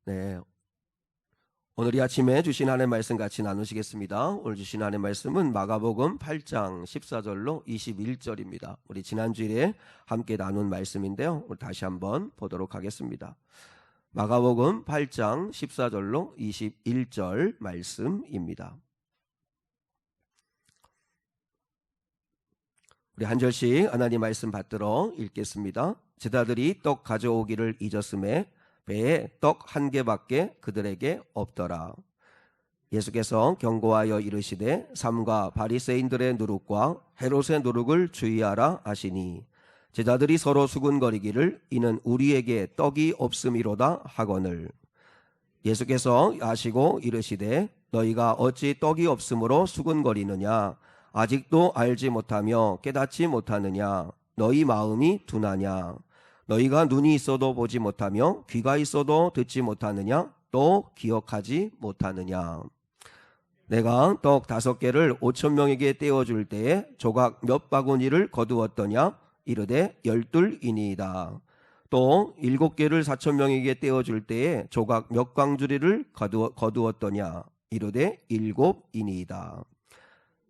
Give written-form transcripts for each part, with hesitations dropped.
네, 오늘 이 아침에 주신 하나님의 말씀 같이 나누시겠습니다. 오늘 주신 하나님의 말씀은 마가복음 8장 14절로 21절입니다. 우리 지난주일에 함께 나눈 말씀인데요. 오늘 다시 한번 보도록 하겠습니다. 마가복음 8장 14절로 21절 말씀입니다. 우리 한 절씩 하나님 말씀 받들어 읽겠습니다. 제자들이 떡 가져오기를 잊었음에 배에 떡 한 개밖에 그들에게 없더라. 예수께서 경고하여 이르시되 삼가 바리새인들의 누룩과 헤롯의 누룩을 주의하라 하시니 제자들이 서로 수군거리기를 이는 우리에게 떡이 없음이로다 하거늘. 예수께서 아시고 이르시되 너희가 어찌 떡이 없음으로 수군거리느냐. 아직도 알지 못하며 깨닫지 못하느냐. 너희 마음이 둔하냐. 너희가 눈이 있어도 보지 못하며 귀가 있어도 듣지 못하느냐. 또 기억하지 못하느냐. 내가 떡 5개를 5,000명에게 떼어줄 때에 조각 몇 바구니를 거두었더냐. 이르되 12이니이다. 또 7개를 4,000명에게 떼어줄 때에 조각 몇 광주리를 거두었더냐. 이르되 7이니이다.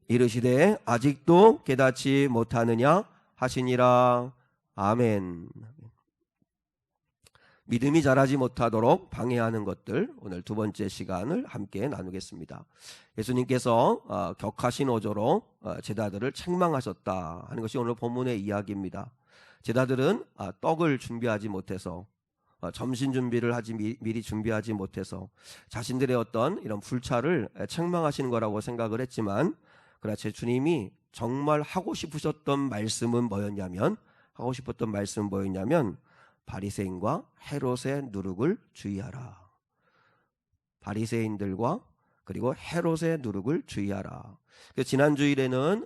이르시되 아직도 깨닫지 못하느냐 하시니라. 아멘. 믿음이 자라지 못하도록 방해하는 것들, 오늘 두 번째 시간을 함께 나누겠습니다. 예수님께서 격하신 어조로 제자들을 책망하셨다 하는 것이 오늘 본문의 이야기입니다. 제자들은 떡을 준비하지 못해서, 점심 준비를 미리 준비하지 못해서 자신들의 어떤 이런 불찰을 책망하시는 거라고 생각을 했지만, 그러나 제 주님이 정말 하고 싶으셨던 말씀은 뭐였냐면 바리새인과 헤롯의 누룩을 주의하라. 바리새인들과 그리고 헤롯의 누룩을 주의하라. 지난주일에는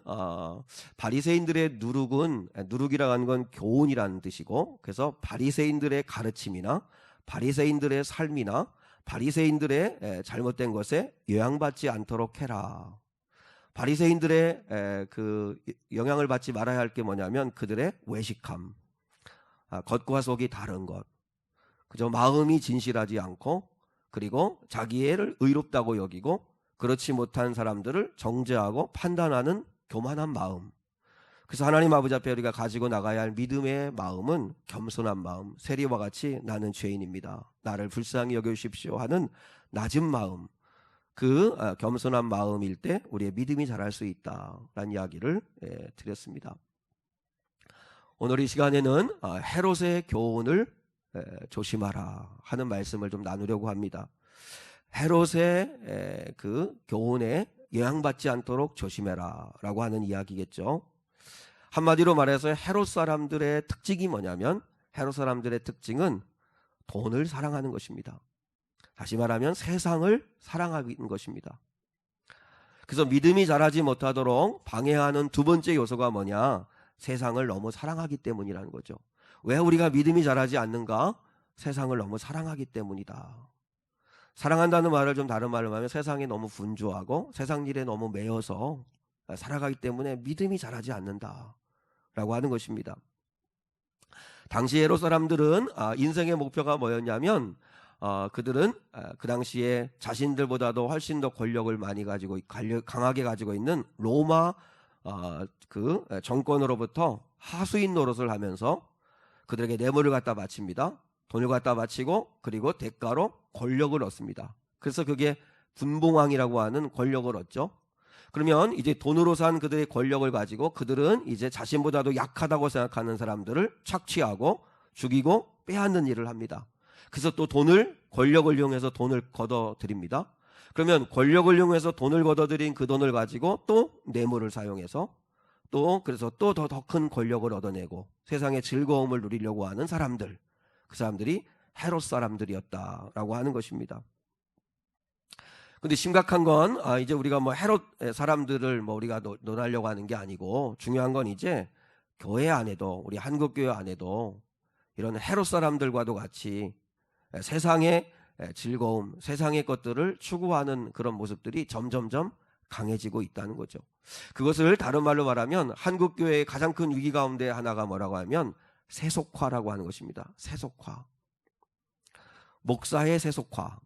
바리새인들의 누룩이라고 하는 건 교훈이라는 뜻이고, 그래서 바리새인들의 가르침이나 바리새인들의 삶이나 바리새인들의 잘못된 것에 영향받지 않도록 해라. 바리새인들의 그 영향을 받지 말아야 할 게 뭐냐면 그들의 외식함, 겉과 속이 다른 것, 그저 마음이 진실하지 않고, 그리고 자기를 의롭다고 여기고 그렇지 못한 사람들을 정죄하고 판단하는 교만한 마음. 그래서 하나님 아버지 앞에 우리가 가지고 나가야 할 믿음의 마음은 겸손한 마음, 세리와 같이 나는 죄인입니다, 나를 불쌍히 여겨주십시오 하는 낮은 마음, 그 겸손한 마음일 때 우리의 믿음이 자랄 수 있다라는 이야기를 드렸습니다. 오늘 이 시간에는 헤롯의 교훈을 조심하라 하는 말씀을 좀 나누려고 합니다. 헤롯의 그 교훈에 영향받지 않도록 조심해라 라고 하는 이야기겠죠. 한마디로 말해서 헤롯 사람들의 특징이 뭐냐면, 헤롯 사람들의 특징은 돈을 사랑하는 것입니다. 다시 말하면 세상을 사랑하는 것입니다. 그래서 믿음이 자라지 못하도록 방해하는 두 번째 요소가 뭐냐? 세상을 너무 사랑하기 때문이라는 거죠. 왜 우리가 믿음이 자라지 않는가? 세상을 너무 사랑하기 때문이다. 사랑한다는 말을 좀 다른 말로 하면 세상에 너무 분주하고 세상 일에 너무 매여서 살아가기 때문에 믿음이 자라지 않는다 라고 하는 것입니다. 당시 헤롯 사람들은 인생의 목표가 뭐였냐면, 그들은 그 당시에 자신들보다도 훨씬 더 권력을 많이 가지고 강하게 가지고 있는 로마 그 정권으로부터 하수인 노릇을 하면서 그들에게 뇌물을 갖다 바칩니다. 돈을 갖다 바치고 그리고 대가로 권력을 얻습니다. 그래서 그게 분봉왕이라고 하는 권력을 얻죠. 그러면 이제 돈으로 산 그들의 권력을 가지고 그들은 이제 자신보다도 약하다고 생각하는 사람들을 착취하고 죽이고 빼앗는 일을 합니다. 그래서 또 권력을 이용해서 돈을 걷어들입니다. 그러면 권력을 이용해서 돈을 걷어들인 그 돈을 가지고 또 뇌물을 사용해서 그래서 또 더 큰 권력을 얻어내고 세상의 즐거움을 누리려고 하는 사람들, 그 사람들이 헤롯 사람들이었다라고 하는 것입니다. 근데 심각한 건 이제 우리가 헤롯 사람들을 우리가 논하려고 하는 게 아니고, 중요한 건 이제 교회 안에도, 우리 한국교회 안에도 이런 헤롯 사람들과도 같이 세상의 즐거움, 세상의 것들을 추구하는 그런 모습들이 점점점 강해지고 있다는 거죠. 그것을 다른 말로 말하면 한국교회의 가장 큰 위기 가운데 하나가 뭐라고 하면 세속화라고 하는 것입니다. 세속화. 목사의 세속화.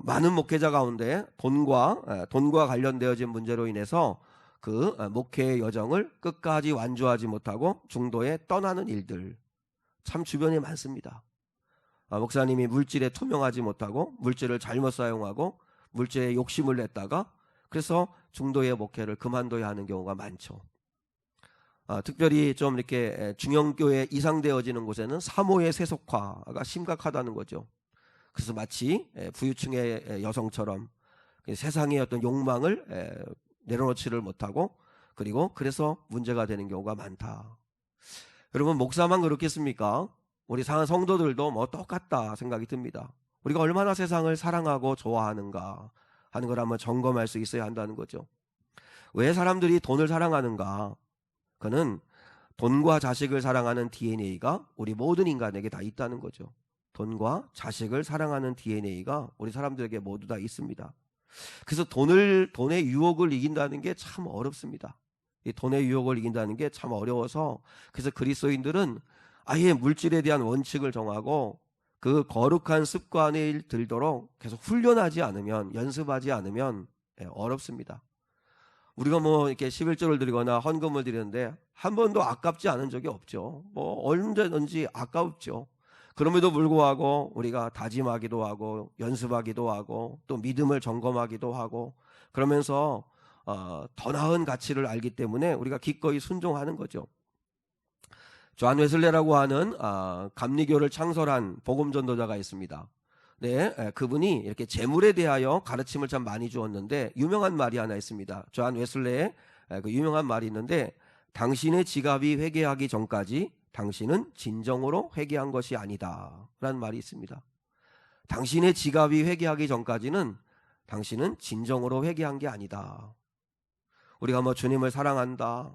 많은 목회자 가운데 돈과 관련되어진 문제로 인해서 그 목회의 여정을 끝까지 완주하지 못하고 중도에 떠나는 일들 참 주변에 많습니다. 목사님이 물질에 투명하지 못하고 물질을 잘못 사용하고 물질에 욕심을 냈다가 그래서 중도의 목회를 그만둬야 하는 경우가 많죠. 특별히 좀 이렇게 중형교회 이상되어지는 곳에는 사모의 세속화가 심각하다는 거죠. 그래서 마치 부유층의 여성처럼 세상의 어떤 욕망을 내려놓지를 못하고 그리고 그래서 문제가 되는 경우가 많다. 여러분, 목사만 그렇겠습니까? 우리 성도들도 뭐 똑같다 생각이 듭니다. 우리가 얼마나 세상을 사랑하고 좋아하는가 하는 걸 한번 점검할 수 있어야 한다는 거죠. 왜 사람들이 돈을 사랑하는가? 그는 돈과 자식을 사랑하는 DNA가 우리 모든 인간에게 다 있다는 거죠. 돈과 자식을 사랑하는 DNA가 우리 사람들에게 모두 다 있습니다. 그래서 돈의 유혹을 이긴다는 게 참 어렵습니다. 이 돈의 유혹을 이긴다는 게 참 어려워서 그래서 그리스도인들은 아예 물질에 대한 원칙을 정하고 그 거룩한 습관을 들도록 계속 훈련하지 않으면, 연습하지 않으면 어렵습니다. 우리가 뭐 이렇게 11조를 드리거나 헌금을 드리는데 한 번도 아깝지 않은 적이 없죠. 뭐 언제든지 아깝죠. 그럼에도 불구하고 우리가 다짐하기도 하고 연습하기도 하고 또 믿음을 점검하기도 하고 그러면서 더 나은 가치를 알기 때문에 우리가 기꺼이 순종하는 거죠. 존 웨슬레라고 하는 감리교를 창설한 복음 전도자가 있습니다. 네, 그분이 이렇게 재물에 대하여 가르침을 참 많이 주었는데 유명한 말이 하나 있습니다. 존 웨슬레의 그 유명한 말이 있는데 당신의 지갑이 회개하기 전까지 당신은 진정으로 회개한 것이 아니다 라는 말이 있습니다. 당신의 지갑이 회개하기 전까지는 당신은 진정으로 회개한 게 아니다. 우리가 뭐 주님을 사랑한다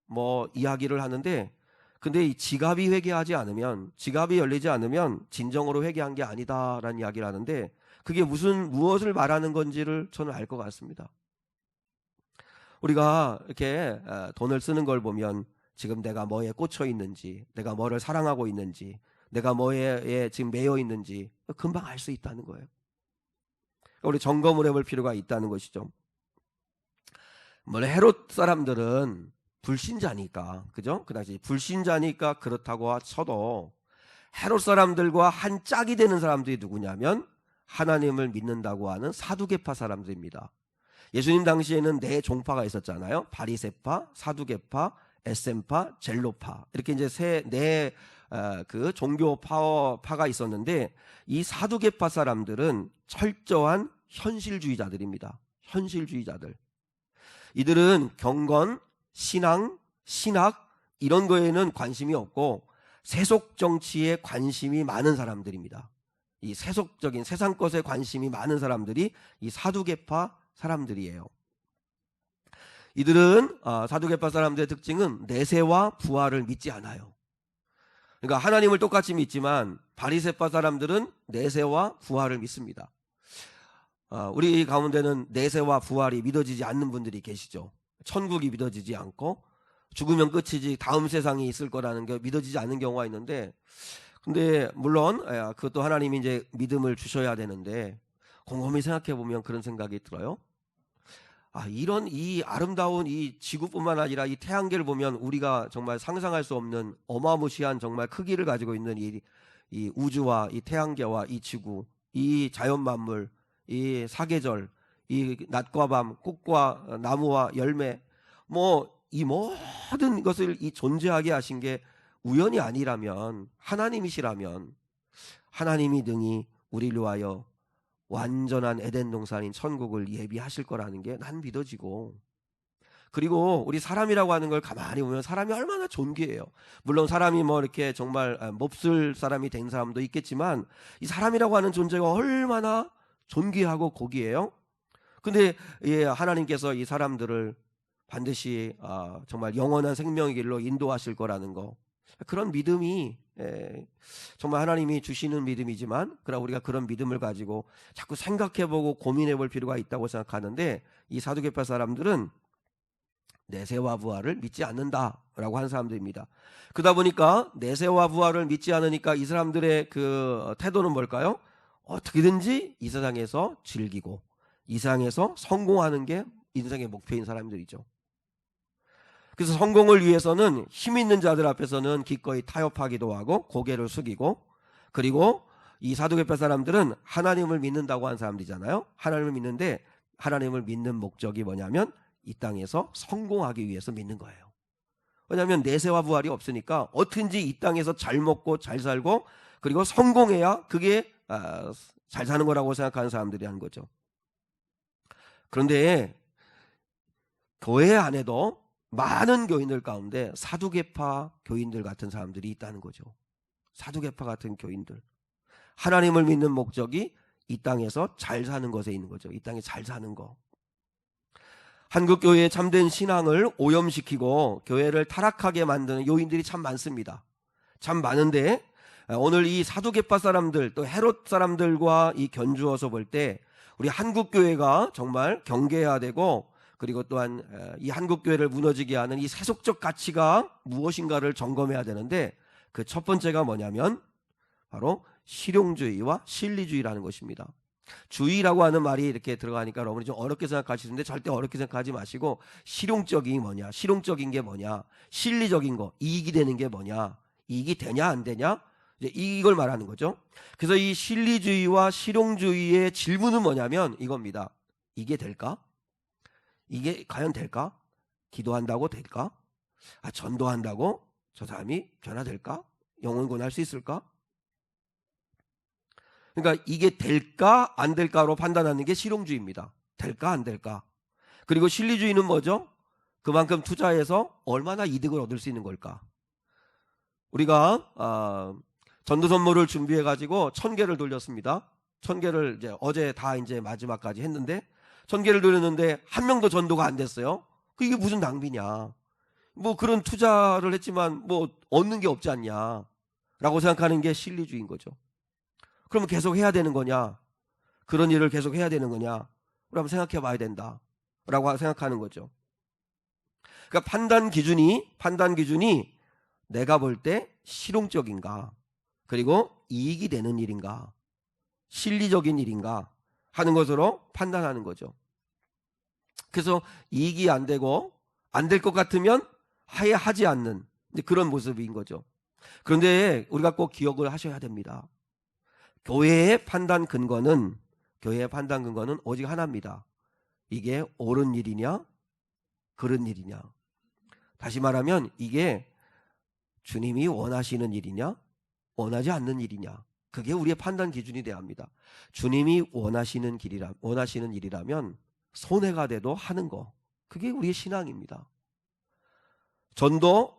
뭐 이야기를 하는데 근데 이 지갑이 회개하지 않으면, 지갑이 열리지 않으면 진정으로 회개한 게 아니다 라는 이야기를 하는데 그게 무엇을 말하는 건지를 저는 알 것 같습니다. 우리가 이렇게 돈을 쓰는 걸 보면 지금 내가 뭐에 꽂혀 있는지, 내가 뭐를 사랑하고 있는지, 내가 뭐에 지금 매여 있는지 금방 알 수 있다는 거예요. 우리 점검을 해볼 필요가 있다는 것이죠. 헤롯 사람들은 불신자니까, 그죠? 그 당시 불신자니까 그렇다고 쳐도 헤롯 사람들과 한 짝이 되는 사람들이 누구냐면 하나님을 믿는다고 하는 사두개파 사람들입니다. 예수님 당시에는 네 종파가 있었잖아요. 바리새파, 사두개파, 에셈파, 젤로파 이렇게 이제 네 그 종교 파가 있었는데 이 사두개파 사람들은 철저한 현실주의자들입니다. 현실주의자들. 이들은 경건, 신앙, 신학 이런 거에는 관심이 없고 세속 정치에 관심이 많은 사람들입니다. 이 세속적인 세상 것에 관심이 많은 사람들이 이 사두개파 사람들이에요. 이들은 사두개파 사람들의 특징은 내세와 부활을 믿지 않아요. 그러니까 하나님을 똑같이 믿지만 바리새파 사람들은 내세와 부활을 믿습니다. 우리 가운데는 내세와 부활이 믿어지지 않는 분들이 계시죠. 천국이 믿어지지 않고 죽으면 끝이지 다음 세상이 있을 거라는 게 믿어지지 않는 경우가 있는데 근데 물론 그것도 하나님이 이제 믿음을 주셔야 되는데 곰곰이 생각해 보면 그런 생각이 들어요. 이런 이 아름다운 이 지구뿐만 아니라 이 태양계를 보면 우리가 정말 상상할 수 없는 어마무시한 정말 크기를 가지고 있는 이 우주와 이 태양계와 이 지구, 이 자연 만물, 이 사계절, 이 낮과 밤, 꽃과 나무와 열매, 이 모든 것을 이 존재하게 하신 게 우연이 아니라면 하나님이시라면 하나님이 능히 우리를 위하여 완전한 에덴 동산인 천국을 예비하실 거라는 게 난 믿어지고 그리고 우리 사람이라고 하는 걸 가만히 보면 사람이 얼마나 존귀해요. 물론 사람이 이렇게 정말 몹쓸 사람이 된 사람도 있겠지만 이 사람이라고 하는 존재가 얼마나 존귀하고 고귀해요. 근데 하나님께서 이 사람들을 반드시 정말 영원한 생명의 길로 인도하실 거라는 거 그런 믿음이 정말 하나님이 주시는 믿음이지만 그러나 우리가 그런 믿음을 가지고 자꾸 생각해보고 고민해볼 필요가 있다고 생각하는데 이 사두개파 사람들은 내세와 부활을 믿지 않는다라고 하는 사람들입니다. 그러다 보니까 내세와 부활을 믿지 않으니까 이 사람들의 그 태도는 뭘까요? 어떻게든지 이 세상에서 즐기고 이 세상에서 성공하는 게 인생의 목표인 사람들이죠. 그래서 성공을 위해서는 힘 있는 자들 앞에서는 기꺼이 타협하기도 하고 고개를 숙이고, 그리고 이 사두개파 사람들은 하나님을 믿는다고 하는 사람들이잖아요. 하나님을 믿는데 하나님을 믿는 목적이 뭐냐면 이 땅에서 성공하기 위해서 믿는 거예요. 왜냐하면 내세와 부활이 없으니까 어떻게든지 이 땅에서 잘 먹고 잘 살고 그리고 성공해야 그게 잘 사는 거라고 생각하는 사람들이 하는 거죠. 그런데 교회 안에도 많은 교인들 가운데 사두개파 교인들 같은 사람들이 있다는 거죠. 사두개파 같은 교인들. 하나님을 믿는 목적이 이 땅에서 잘 사는 것에 있는 거죠. 이 땅에 잘 사는 거. 한국교회의 참된 신앙을 오염시키고 교회를 타락하게 만드는 요인들이 참 많습니다. 참 많은데 오늘 이 사두개파 사람들 또 헤롯 사람들과 이 견주어서 볼 때 우리 한국교회가 정말 경계해야 되고, 그리고 또한 이 한국교회를 무너지게 하는 이 세속적 가치가 무엇인가를 점검해야 되는데, 그 첫 번째가 뭐냐면 바로 실용주의와 실리주의라는 것입니다. 주의라고 하는 말이 이렇게 들어가니까 여러분이 좀 어렵게 생각하시는데 절대 어렵게 생각하지 마시고, 실용적인 뭐냐, 실용적인 게 뭐냐, 실리적인 거, 이익이 되는 게 뭐냐, 이익이 되냐 안 되냐, 이제 이걸 말하는 거죠. 그래서 이 실리주의와 실용주의의 질문은 뭐냐면 이겁니다. 이게 될까? 이게 과연 될까? 기도한다고 될까? 전도한다고 저 사람이 변화될까? 영혼 구원할 수 있을까? 그러니까 이게 될까 안 될까로 판단하는 게 실용주의입니다. 될까 안 될까? 그리고 실리주의는 뭐죠? 그만큼 투자해서 얼마나 이득을 얻을 수 있는 걸까? 우리가 전도 선물을 준비해 가지고 1000개를 돌렸습니다. 1000개를 이제 어제 다 이제 마지막까지 했는데 1000개를 돌렸는데 한 명도 전도가 안 됐어요. 이게 무슨 낭비냐? 뭐 그런 투자를 했지만 뭐 얻는 게 없지 않냐라고 생각하는 게 실리주의인 거죠. 그러면 계속 해야 되는 거냐? 그런 일을 계속 해야 되는 거냐? 그럼 생각해 봐야 된다라고 생각하는 거죠. 그러니까 판단 기준이 내가 볼 때 실용적인가, 그리고 이익이 되는 일인가, 실리적인 일인가 하는 것으로 판단하는 거죠. 그래서 이익이 안 되고 안 될 것 같으면 아예 하지 않는 그런 모습인 거죠. 그런데 우리가 꼭 기억을 하셔야 됩니다. 교회의 판단 근거는 오직 하나입니다. 이게 옳은 일이냐, 그른 일이냐. 다시 말하면 이게 주님이 원하시는 일이냐, 원하지 않는 일이냐. 그게 우리의 판단 기준이 돼야 합니다. 주님이 원하시는 일이라면 손해가 돼도 하는 거. 그게 우리의 신앙입니다. 전도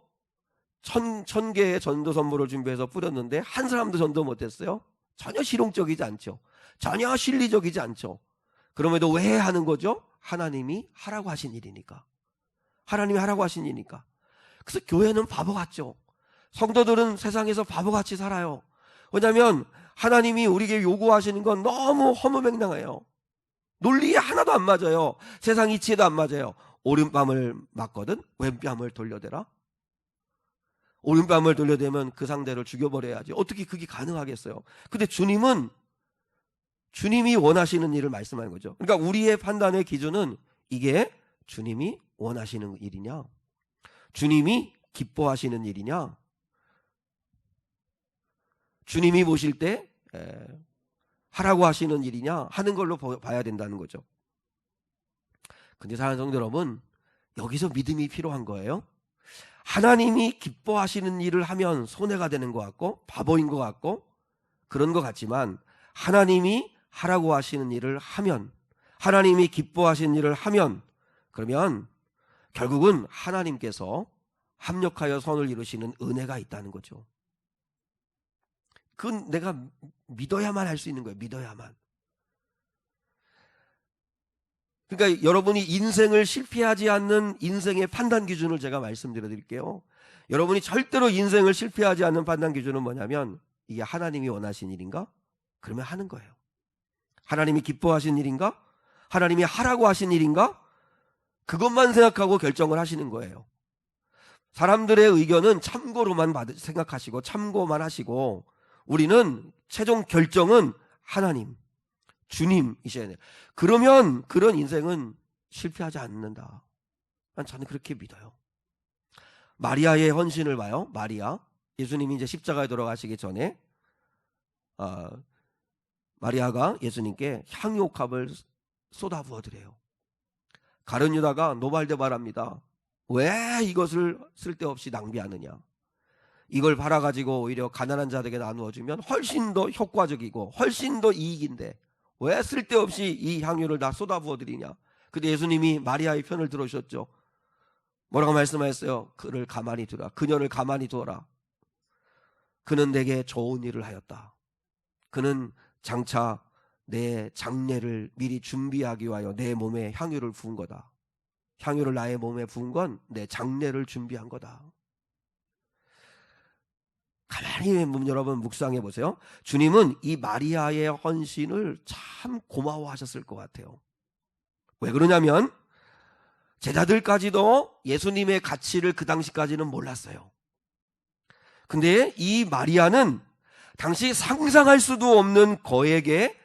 1000개의 전도 선물을 준비해서 뿌렸는데 한 사람도 전도 못했어요. 전혀 실용적이지 않죠. 전혀 실리적이지 않죠. 그럼에도 왜 하는 거죠? 하나님이 하라고 하신 일이니까. 하나님이 하라고 하신 일이니까. 그래서 교회는 바보 같죠. 성도들은 세상에서 바보같이 살아요. 왜냐하면 하나님이 우리에게 요구하시는 건 너무 허무맹랑해요. 논리에 하나도 안 맞아요. 세상 이치에도 안 맞아요. 오른뺨을 맞거든 왼뺨을 돌려대라. 오른뺨을 돌려대면 그 상대를 죽여버려야지. 어떻게 그게 가능하겠어요? 근데 주님이 원하시는 일을 말씀하는 거죠. 그러니까 우리의 판단의 기준은 이게 주님이 원하시는 일이냐, 주님이 기뻐하시는 일이냐, 주님이 보실 때 하라고 하시는 일이냐 하는 걸로 봐야 된다는 거죠. 근데 사랑하는 성도 여러분, 여기서 믿음이 필요한 거예요. 하나님이 기뻐하시는 일을 하면 손해가 되는 것 같고 바보인 것 같고 그런 것 같지만, 하나님이 하라고 하시는 일을 하면, 하나님이 기뻐하시는 일을 하면, 그러면 결국은 하나님께서 합력하여 선을 이루시는 은혜가 있다는 거죠. 그건 내가 믿어야만 할 수 있는 거예요. 믿어야만. 그러니까 여러분이 인생을 실패하지 않는 인생의 판단 기준을 제가 말씀드려 드릴게요. 여러분이 절대로 인생을 실패하지 않는 판단 기준은 뭐냐면, 이게 하나님이 원하신 일인가? 그러면 하는 거예요. 하나님이 기뻐하신 일인가? 하나님이 하라고 하신 일인가? 그것만 생각하고 결정을 하시는 거예요. 사람들의 의견은 참고로만 생각하시고 참고만 하시고, 우리는 최종 결정은 하나님, 주님이셔야 돼요. 그러면 그런 인생은 실패하지 않는다. 저는 그렇게 믿어요. 마리아의 헌신을 봐요. 마리아, 예수님이 이제 십자가에 돌아가시기 전에 마리아가 예수님께 향유옥합을 쏟아부어 드려요. 가룟 유다가 노발대발합니다. 왜 이것을 쓸데없이 낭비하느냐? 이걸 팔아가지고 오히려 가난한 자들에게 나누어주면 훨씬 더 효과적이고 훨씬 더 이익인데 왜 쓸데없이 이 향유를 다 쏟아부어 드리냐? 근데 예수님이 마리아의 편을 들어주셨죠. 뭐라고 말씀하셨어요? 그녀를 가만히 두어라. 그는 내게 좋은 일을 하였다. 그는 장차 내 장례를 미리 준비하기 위하여 내 몸에 향유를 부은 거다. 향유를 나의 몸에 부은 건 내 장례를 준비한 거다. 가만히 여러분 묵상해 보세요. 주님은 이 마리아의 헌신을 참 고마워하셨을 것 같아요. 왜 그러냐면 제자들까지도 예수님의 가치를 그 당시까지는 몰랐어요. 근데 이 마리아는 당시 상상할 수도 없는 거액의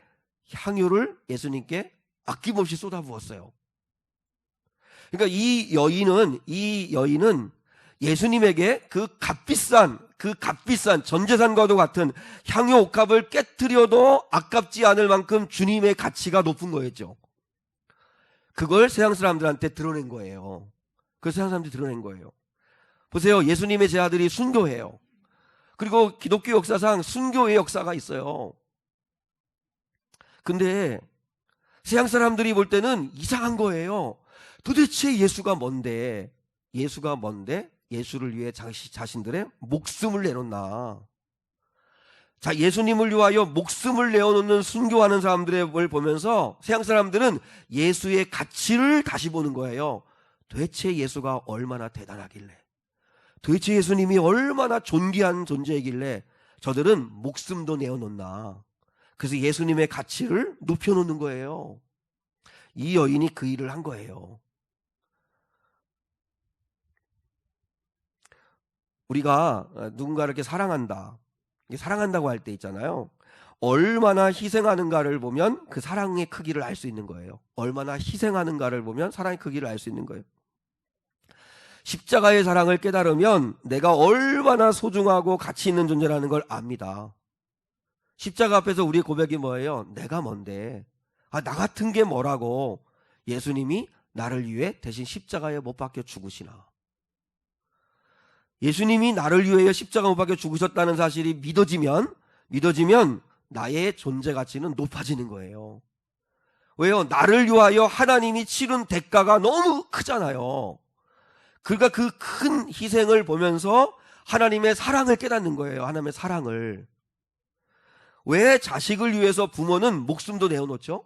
향유를 예수님께 아낌없이 쏟아부었어요. 그러니까 이 여인은 예수님에게 그 값비싼 전 재산과도 같은 향유 옥합을 깨트려도 아깝지 않을 만큼 주님의 가치가 높은 거였죠. 그걸 세상 사람들한테 드러낸 거예요. 보세요. 예수님의 제자들이 순교해요. 그리고 기독교 역사상 순교의 역사가 있어요. 근데 세상 사람들이 볼 때는 이상한 거예요. 도대체 예수가 뭔데 예수를 위해 자신들의 목숨을 내놓나. 자, 예수님을 위하여 목숨을 내어놓는 순교하는 사람들을 보면서 세상 사람들은 예수의 가치를 다시 보는 거예요. 도대체 예수가 얼마나 대단하길래, 도대체 예수님이 얼마나 존귀한 존재이길래 저들은 목숨도 내어놓나. 그래서 예수님의 가치를 높여놓는 거예요. 이 여인이 그 일을 한 거예요. 우리가 누군가를 이렇게 사랑한다고 할 때 있잖아요. 얼마나 희생하는가를 보면 그 사랑의 크기를 알 수 있는 거예요. 얼마나 희생하는가를 보면 사랑의 크기를 알 수 있는 거예요. 십자가의 사랑을 깨달으면 내가 얼마나 소중하고 가치 있는 존재라는 걸 압니다. 십자가 앞에서 우리의 고백이 뭐예요? 내가 뭔데? 나 같은 게 뭐라고? 예수님이 나를 위해 대신 십자가에 못 박혀 죽으시나. 예수님이 나를 위해 십자가 못 박혀 죽으셨다는 사실이 믿어지면 나의 존재 가치는 높아지는 거예요. 왜요? 나를 위하여 하나님이 치른 대가가 너무 크잖아요. 그러니까 그 큰 희생을 보면서 하나님의 사랑을 깨닫는 거예요. 하나님의 사랑을. 왜 자식을 위해서 부모는 목숨도 내어놓죠?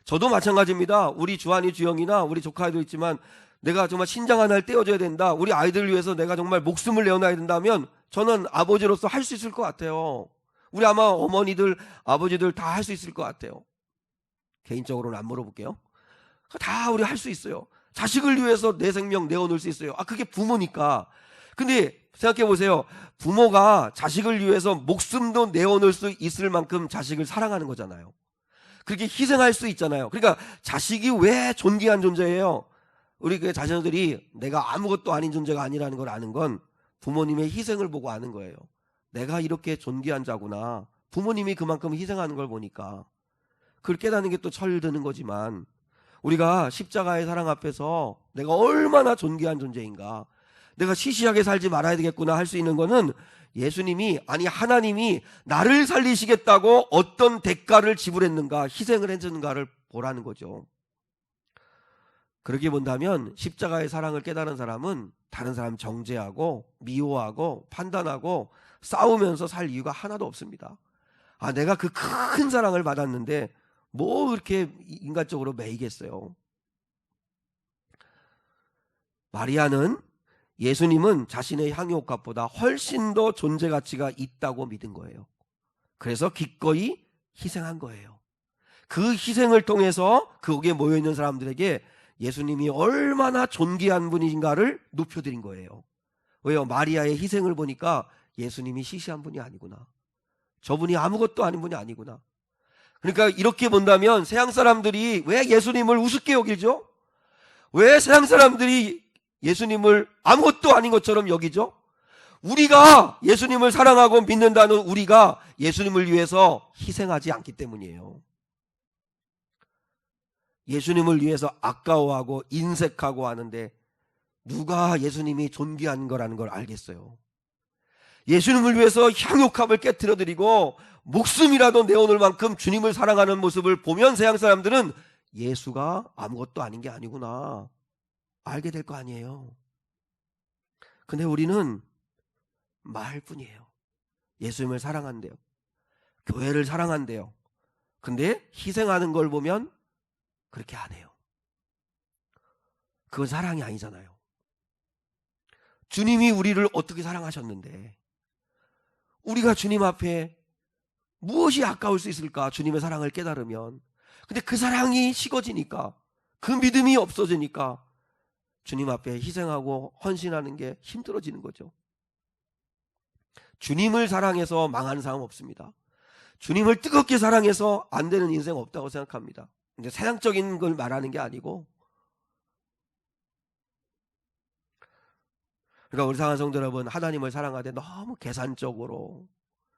저도 마찬가지입니다. 우리 주한이, 주영이나 우리 조카도 있지만 내가 정말 신장 하나를 떼어줘야 된다, 우리 아이들을 위해서 내가 정말 목숨을 내어놔야 된다면 저는 아버지로서 할 수 있을 것 같아요. 우리 아마 어머니들, 아버지들 다 할 수 있을 것 같아요. 개인적으로는 안 물어볼게요. 다 우리 할 수 있어요. 자식을 위해서 내 생명 내어놓을 수 있어요. 그게 부모니까. 근데 생각해 보세요. 부모가 자식을 위해서 목숨도 내어놓을 수 있을 만큼 자식을 사랑하는 거잖아요. 그렇게 희생할 수 있잖아요. 그러니까 자식이 왜 존귀한 존재예요? 우리 그 자녀들이 내가 아무것도 아닌 존재가 아니라는 걸 아는 건 부모님의 희생을 보고 아는 거예요. 내가 이렇게 존귀한 자구나. 부모님이 그만큼 희생하는 걸 보니까. 그걸 깨닫는 게 또 철드는 거지만, 우리가 십자가의 사랑 앞에서 내가 얼마나 존귀한 존재인가, 내가 시시하게 살지 말아야 되겠구나 할 수 있는 거는 예수님이, 아니 하나님이 나를 살리시겠다고 어떤 대가를 지불했는가, 희생을 했는가를 보라는 거죠. 그렇게 본다면 십자가의 사랑을 깨달은 사람은 다른 사람 정죄하고 미워하고 판단하고 싸우면서 살 이유가 하나도 없습니다. 내가 그 큰 사랑을 받았는데 뭐 그렇게 인간적으로 매이겠어요. 마리아는 예수님은 자신의 향유옥합보다 훨씬 더 존재 가치가 있다고 믿은 거예요. 그래서 기꺼이 희생한 거예요. 그 희생을 통해서 거기에 모여있는 사람들에게 예수님이 얼마나 존귀한 분인가를 높여드린 거예요. 왜요? 마리아의 희생을 보니까 예수님이 시시한 분이 아니구나. 저분이 아무것도 아닌 분이 아니구나. 그러니까 이렇게 본다면 서양 사람들이 왜 예수님을 우습게 여기죠? 왜 서양 사람들이 예수님을 아무것도 아닌 것처럼 여기죠? 우리가 예수님을 사랑하고 믿는다는 우리가 예수님을 위해서 희생하지 않기 때문이에요. 예수님을 위해서 아까워하고 인색하고 하는데 누가 예수님이 존귀한 거라는 걸 알겠어요? 예수님을 위해서 향욕함을 깨트려드리고 목숨이라도 내어놓을 만큼 주님을 사랑하는 모습을 보면 서양 사람들은 예수가 아무것도 아닌 게 아니구나 알게 될 거 아니에요. 근데 우리는 말뿐이에요. 예수님을 사랑한대요. 교회를 사랑한대요. 근데 희생하는 걸 보면 그렇게 안 해요. 그건 사랑이 아니잖아요. 주님이 우리를 어떻게 사랑하셨는데 우리가 주님 앞에 무엇이 아까울 수 있을까? 주님의 사랑을 깨달으면. 근데 그 사랑이 식어지니까, 그 믿음이 없어지니까 주님 앞에 희생하고 헌신하는 게 힘들어지는 거죠. 주님을 사랑해서 망하는 사람 없습니다. 주님을 뜨겁게 사랑해서 안 되는 인생 없다고 생각합니다. 근데 세상적인 걸 말하는 게 아니고, 그러니까 우리 사랑하는 성도 여러분, 하나님을 사랑하되 너무 계산적으로,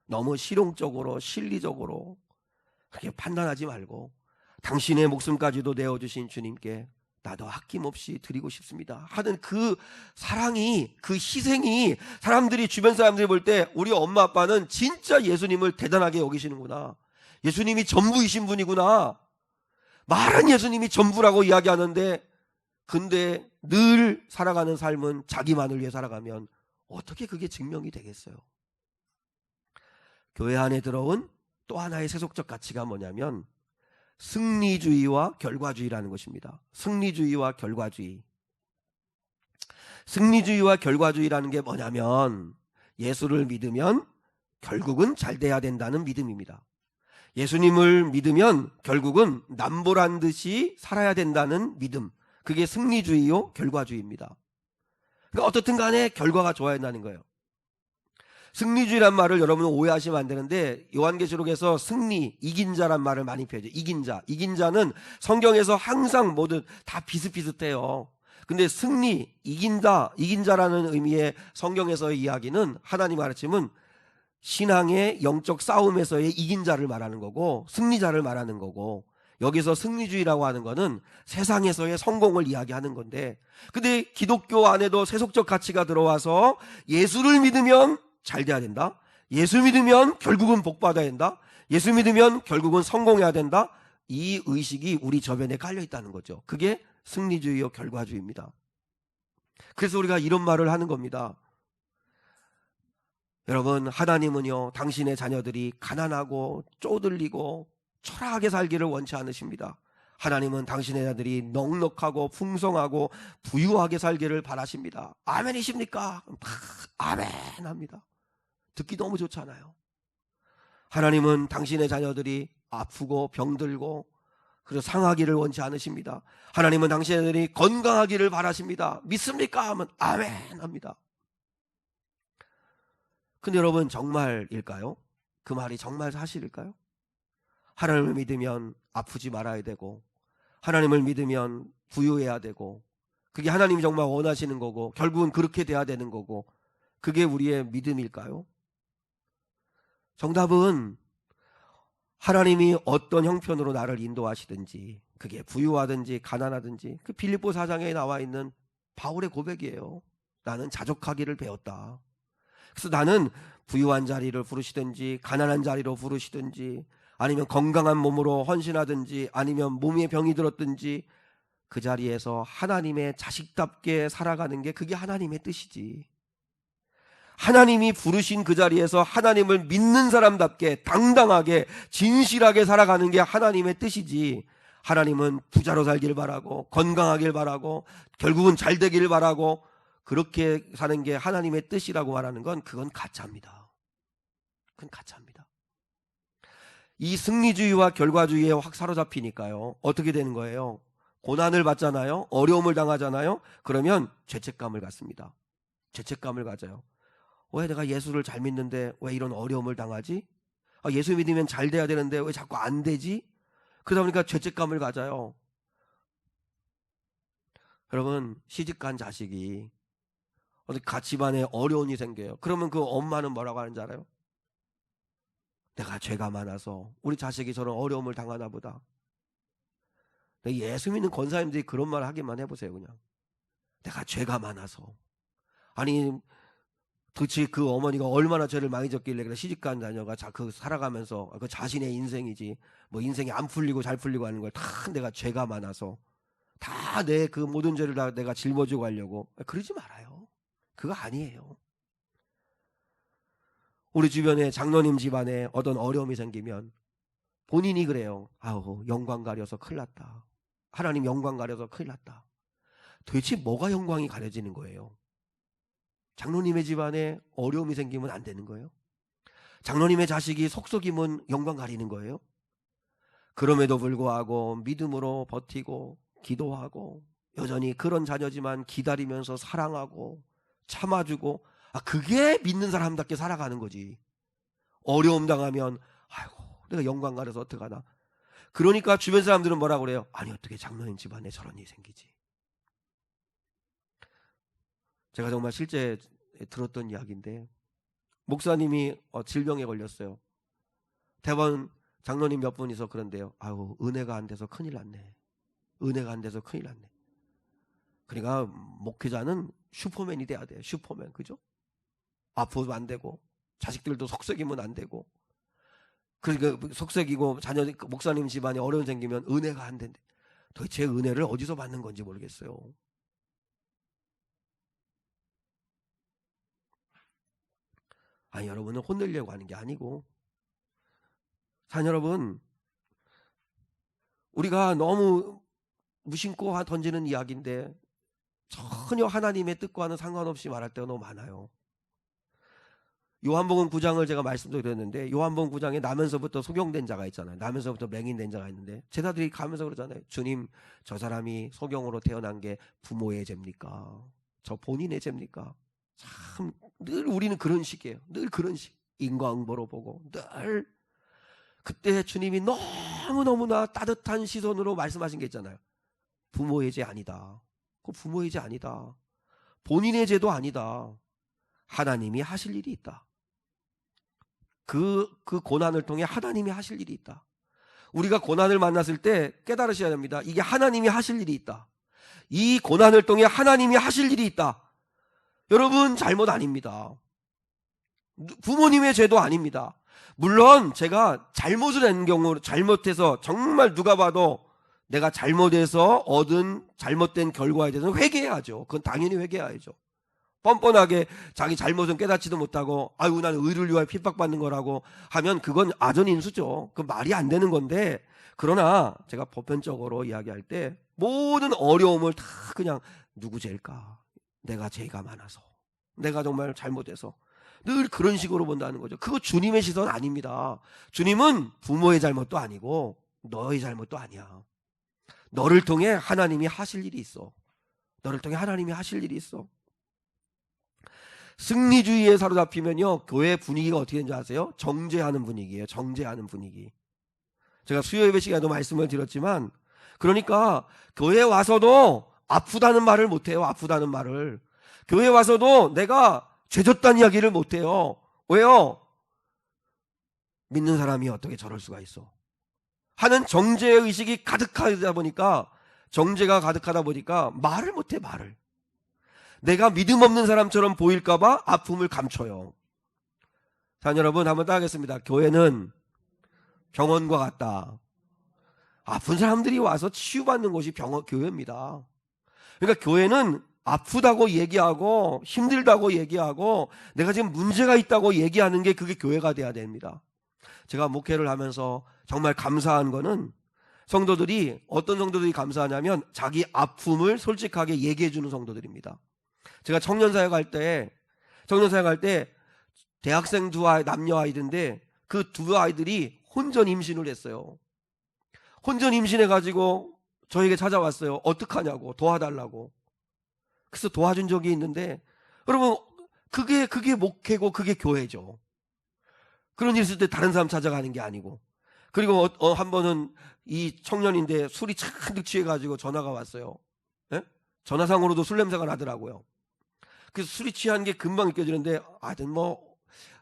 너무 실용적으로, 실리적으로 그렇게 판단하지 말고 당신의 목숨까지도 내어주신 주님께 나도 아낌없이 드리고 싶습니다 하는 그 사랑이, 그 희생이 사람들이, 주변 사람들이 볼 때 우리 엄마 아빠는 진짜 예수님을 대단하게 여기시는구나, 예수님이 전부이신 분이구나, 말은 예수님이 전부라고 이야기하는데 근데 늘 살아가는 삶은 자기만을 위해 살아가면 어떻게 그게 증명이 되겠어요? 교회 안에 들어온 또 하나의 세속적 가치가 뭐냐면 승리주의와 결과주의라는 것입니다. 승리주의와 결과주의. 승리주의와 결과주의라는 게 뭐냐면 예수를 믿으면 결국은 잘 돼야 된다는 믿음입니다. 예수님을 믿으면 결국은 남보란 듯이 살아야 된다는 믿음. 그게 승리주의요, 결과주의입니다. 그러니까 어떻든 간에 결과가 좋아야 한다는 거예요. 승리주의란 말을 여러분은 오해하시면 안 되는데 요한계시록에서 승리, 이긴 자란 말을 많이 표현해요. 이긴 자. 이긴 자는 성경에서 항상 모두 다 비슷비슷해요. 근데 승리, 이긴다, 이긴 자라는 의미의 성경에서의 이야기는 하나님 가르침은 신앙의 영적 싸움에서의 이긴 자를 말하는 거고 승리자를 말하는 거고, 여기서 승리주의라고 하는 거는 세상에서의 성공을 이야기하는 건데, 근데 기독교 안에도 세속적 가치가 들어와서 예수를 믿으면 잘 돼야 된다, 예수 믿으면 결국은 복 받아야 된다, 예수 믿으면 결국은 성공해야 된다, 이 의식이 우리 저변에 깔려 있다는 거죠. 그게 승리주의요, 결과주의입니다. 그래서 우리가 이런 말을 하는 겁니다. 여러분, 하나님은요 당신의 자녀들이 가난하고 쪼들리고 초라하게 살기를 원치 않으십니다. 하나님은 당신의 자들이 넉넉하고 풍성하고 부유하게 살기를 바라십니다. 아멘이십니까? 아멘 합니다. 듣기 너무 좋잖아요. 하나님은 당신의 자녀들이 아프고 병들고 그래서 상하기를 원치 않으십니다. 하나님은 당신의 자들이 건강하기를 바라십니다. 믿습니까? 하면 아멘 합니다. 근데 여러분, 정말일까요? 그 말이 정말 사실일까요? 하나님을 믿으면 아프지 말아야 되고 하나님을 믿으면 부유해야 되고 그게 하나님이 정말 원하시는 거고 결국은 그렇게 돼야 되는 거고, 그게 우리의 믿음일까요? 정답은 하나님이 어떤 형편으로 나를 인도하시든지, 그게 부유하든지 가난하든지, 그 빌립보 4장에 나와 있는 바울의 고백이에요. 나는 자족하기를 배웠다. 그래서 나는 부유한 자리를 부르시든지 가난한 자리로 부르시든지 아니면 건강한 몸으로 헌신하든지 아니면 몸에 병이 들었든지 그 자리에서 하나님의 자식답게 살아가는 게 그게 하나님의 뜻이지. 하나님이 부르신 그 자리에서 하나님을 믿는 사람답게 당당하게 진실하게 살아가는 게 하나님의 뜻이지, 하나님은 부자로 살길 바라고 건강하길 바라고 결국은 잘 되길 바라고 그렇게 사는 게 하나님의 뜻이라고 말하는 건 그건 가짜입니다. 그건 가짜입니다. 이 승리주의와 결과주의에 확 사로잡히니까요 어떻게 되는 거예요? 고난을 받잖아요. 어려움을 당하잖아요. 그러면 죄책감을 갖습니다. 죄책감을 가져요. 왜 내가 예수를 잘 믿는데 왜 이런 어려움을 당하지? 예수 믿으면 잘 돼야 되는데 왜 자꾸 안 되지? 그러다 보니까 죄책감을 가져요. 여러분, 시집간 자식이 어디 집안에 어려움이 생겨요. 그러면 그 엄마는 뭐라고 하는지 알아요? 내가 죄가 많아서 우리 자식이 저런 어려움을 당하나 보다. 예수 믿는 권사님들이 그런 말 하기만 해보세요. 그냥 내가 죄가 많아서. 아니 도대체 그 어머니가 얼마나 죄를 많이 졌길래 그래 시집간 자녀가 그 살아가면서 그 자신의 인생이지 뭐 인생이 안 풀리고 잘 풀리고 하는 걸 다 내가 죄가 많아서 다 내 그 모든 죄를 다 내가 짊어지고 가려고. 그러지 말아요. 그거 아니에요. 우리 주변에 장로님 집안에 어떤 어려움이 생기면 본인이 그래요. 아우 영광 가려서 큰일 났다. 하나님 영광 가려서 큰일 났다. 도대체 뭐가 영광이 가려지는 거예요? 장로님의 집안에 어려움이 생기면 안 되는 거예요? 장로님의 자식이 속썩이면 영광 가리는 거예요? 그럼에도 불구하고 믿음으로 버티고 기도하고 여전히 그런 자녀지만 기다리면서 사랑하고 참아주고 그게 믿는 사람답게 살아가는 거지. 어려움 당하면 아이고 내가 영광 가려서 어떡하나. 그러니까 주변 사람들은 뭐라고 그래요? 아니 어떻게 장로님 집안에 저런 일이 생기지. 제가 정말 실제 들었던 이야기인데 목사님이 질병에 걸렸어요. 대번 장로님 몇 분이서 그런데요. 아유 은혜가 안 돼서 큰일 났네. 은혜가 안 돼서 큰일 났네. 그러니까 목회자는 슈퍼맨이 돼야 돼요. 슈퍼맨. 그죠? 아프면 안 되고 자식들도 속썩이면 안 되고 그러니까 속썩이고 자녀 목사님 집안에 어려움 생기면 은혜가 안 된대. 도대체 은혜를 어디서 받는 건지 모르겠어요. 아니 여러분은 혼내려고 하는 게 아니고 사연 여러분 우리가 너무 무심코 던지는 이야기인데 전혀 하나님의 뜻과는 상관없이 말할 때가 너무 많아요. 요한복음 9장을 제가 말씀도 드렸는데 요한복음 9장에 나면서부터 소경된 자가 있잖아요. 나면서부터 맹인된 자가 있는데 제자들이 가면서 그러잖아요. 주님 저 사람이 소경으로 태어난 게 부모의 죄입니까? 저 본인의 죄입니까? 참 늘 우리는 그런 식이에요. 늘 그런 식. 인과응보로 보고 늘 그때 주님이 너무너무나 따뜻한 시선으로 말씀하신 게 있잖아요. 부모의 죄 아니다. 그 부모의 죄 아니다. 본인의 죄도 아니다. 하나님이 하실 일이 있다. 그 고난을 통해 하나님이 하실 일이 있다. 우리가 고난을 만났을 때 깨달으셔야 됩니다. 이게 하나님이 하실 일이 있다. 이 고난을 통해 하나님이 하실 일이 있다. 여러분 잘못 아닙니다. 부모님의 죄도 아닙니다. 물론 제가 잘못을 한 경우 잘못해서 정말 누가 봐도 내가 잘못해서 얻은 잘못된 결과에 대해서는 회개해야죠. 그건 당연히 회개해야죠. 뻔뻔하게 자기 잘못은 깨닫지도 못하고 아유 나는 의를 위하여 핍박받는 거라고 하면 그건 아전인수죠. 그건 말이 안 되는 건데 그러나 제가 보편적으로 이야기할 때 모든 어려움을 다 그냥 누구 죄일까? 내가 죄가 많아서 내가 정말 잘못해서 늘 그런 식으로 본다는 거죠. 그거 주님의 시선 아닙니다. 주님은 부모의 잘못도 아니고 너의 잘못도 아니야. 너를 통해 하나님이 하실 일이 있어. 너를 통해 하나님이 하실 일이 있어. 승리주의에 사로잡히면요 교회 분위기가 어떻게 되는지 아세요? 정죄하는 분위기예요. 정죄하는 분위기. 제가 수요 예배 시간에도 말씀을 드렸지만 그러니까 교회 와서도 아프다는 말을 못해요. 아프다는 말을. 교회 와서도 내가 죄졌다는 이야기를 못해요. 왜요? 믿는 사람이 어떻게 저럴 수가 있어 하는 정죄의식이 가득하다 보니까 정죄가 가득하다 보니까 말을 못해. 말을. 내가 믿음 없는 사람처럼 보일까봐 아픔을 감춰요. 자 여러분 한번 따라하겠습니다. 교회는 병원과 같다. 아픈 사람들이 와서 치유받는 곳이 교회입니다. 그러니까 교회는 아프다고 얘기하고 힘들다고 얘기하고 내가 지금 문제가 있다고 얘기하는 게 그게 교회가 돼야 됩니다. 제가 목회를 하면서 정말 감사한 거는 성도들이 어떤 성도들이 감사하냐면 자기 아픔을 솔직하게 얘기해 주는 성도들입니다. 제가 청년사역 할 때 대학생 남녀 아이들인데 그 두 아이들이 혼전 임신을 했어요. 혼전 임신해가지고 저에게 찾아왔어요. 어떡하냐고, 도와달라고. 그래서 도와준 적이 있는데, 여러분, 그게 목회고 그게 교회죠. 그런 일 있을 때 다른 사람 찾아가는 게 아니고. 그리고 한 번은 이 청년인데 술이 잔뜩 취해가지고 전화가 왔어요. 예? 전화상으로도 술 냄새가 나더라고요. 그래서 술이 취한 게 금방 느껴지는데, 하여튼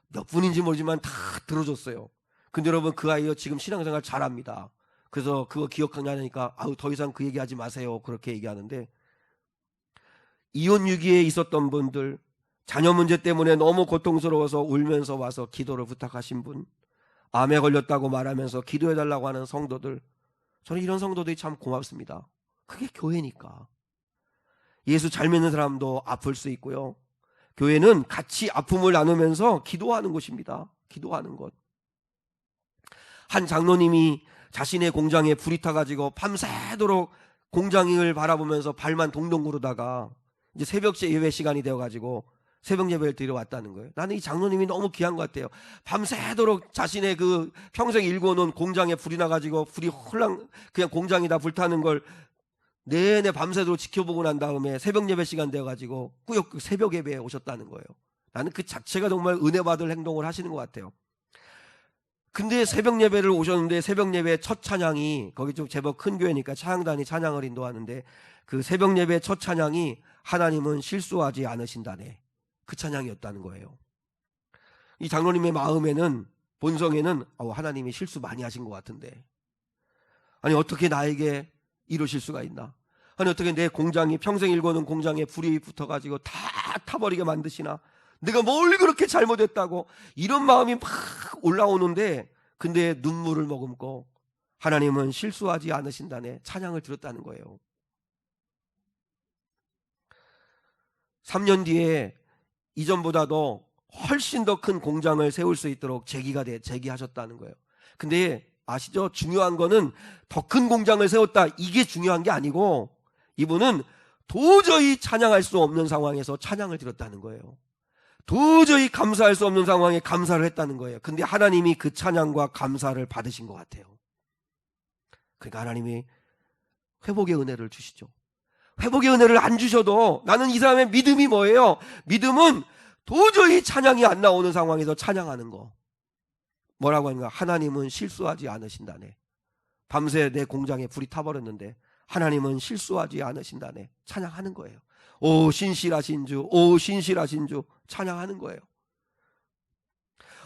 몇 분인지 모르지만 다 들어줬어요. 근데 여러분, 그 아이요 지금 신앙생활 잘합니다. 그래서 그거 기억하냐니까, 더 이상 그 얘기하지 마세요, 그렇게 얘기하는데, 이혼 위기에 있었던 분들, 자녀 문제 때문에 너무 고통스러워서 울면서 와서 기도를 부탁하신 분, 암에 걸렸다고 말하면서 기도해달라고 하는 성도들, 저는 이런 성도들이 참 고맙습니다. 그게 교회니까. 예수 잘 믿는 사람도 아플 수 있고요. 교회는 같이 아픔을 나누면서 기도하는 곳입니다. 기도하는 것. 한 장로님이 자신의 공장에 불이 타가지고 밤새도록 공장을 바라보면서 발만 동동 구르다가 이제 새벽제 예배 시간이 되어가지고 새벽 예배를 드리러 왔다는 거예요. 나는 이 장로님이 너무 귀한 것 같아요. 밤새도록 자신의 그 평생 일궈놓은 공장에 불이 나가지고 불이 홀랑 그냥 공장이 다 불타는 걸 내내 밤새도록 지켜보고 난 다음에 새벽 예배 시간 되어가지고 꾸역 새벽 예배에 오셨다는 거예요. 나는 그 자체가 정말 은혜 받을 행동을 하시는 것 같아요. 근데 새벽 예배를 오셨는데 새벽 예배 첫 찬양이, 거기 좀 제법 큰 교회니까 찬양단이 찬양을 인도하는데 그 새벽 예배 첫 찬양이 하나님은 실수하지 않으신다네, 그 찬양이었다는 거예요. 이 장로님의 마음에는, 본성에는 하나님이 실수 많이 하신 것 같은데, 아니 어떻게 나에게 이러실 수가 있나, 아니 어떻게 내 공장이, 평생 일궈놓은 공장에 불이 붙어가지고 다 타버리게 만드시나, 내가 뭘 그렇게 잘못했다고, 이런 마음이 막 올라오는데, 근데 눈물을 머금고 하나님은 실수하지 않으신다네 찬양을 들었다는 거예요. 3년 뒤에 이전보다도 훨씬 더 큰 공장을 세울 수 있도록 제기하셨다는 거예요. 근데 아시죠? 중요한 거는 더 큰 공장을 세웠다, 이게 중요한 게 아니고, 이분은 도저히 찬양할 수 없는 상황에서 찬양을 드렸다는 거예요. 도저히 감사할 수 없는 상황에 감사를 했다는 거예요. 근데 하나님이 그 찬양과 감사를 받으신 것 같아요. 그러니까 하나님이 회복의 은혜를 주시죠. 회복의 은혜를 안 주셔도 나는 이 사람의 믿음이 뭐예요? 믿음은 도저히 찬양이 안 나오는 상황에서 찬양하는 거. 뭐라고 하는가? 하나님은 실수하지 않으신다네. 밤새 내 공장에 불이 타버렸는데 하나님은 실수하지 않으신다네. 찬양하는 거예요. 오 신실하신 주, 오 신실하신 주, 찬양하는 거예요.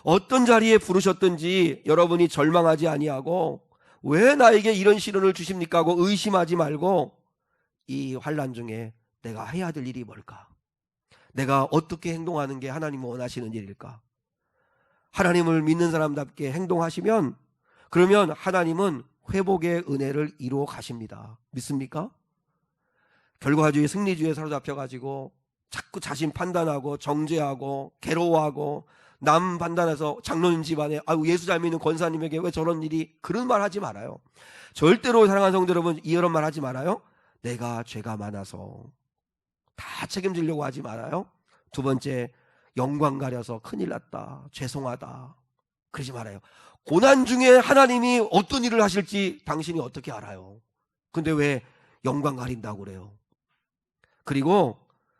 어떤 자리에 부르셨든지 여러분이 절망하지 아니하고, 왜 나에게 이런 시련을 주십니까 하고 의심하지 말고, 이 환난 중에 내가 해야 될 일이 뭘까? 내가 어떻게 행동하는 게 하나님이 원하시는 일일까? 하나님을 믿는 사람답게 행동하시면, 그러면 하나님은 회복의 은혜를 이루어 가십니다. 믿습니까? 결과주의, 승리주의에 사로잡혀가지고 자꾸 자신 판단하고 정죄하고 괴로워하고 남 판단해서 장로님 집안에 예수 잘 믿는 권사님에게 왜 저런 일이, 그런 말 하지 말아요. 절대로 사랑하는 성도 여러분, 이런 말 하지 말아요. 내가 죄가 많아서 다 책임지려고 하지 말아요. 두 번째, 영광 가려서 큰일 났다, 죄송하다, 그러지 말아요. 고난 중에 하나님이 어떤 일을 하실지 당신이 어떻게 알아요? 근데 왜 영광 가린다고 그래요? 그리고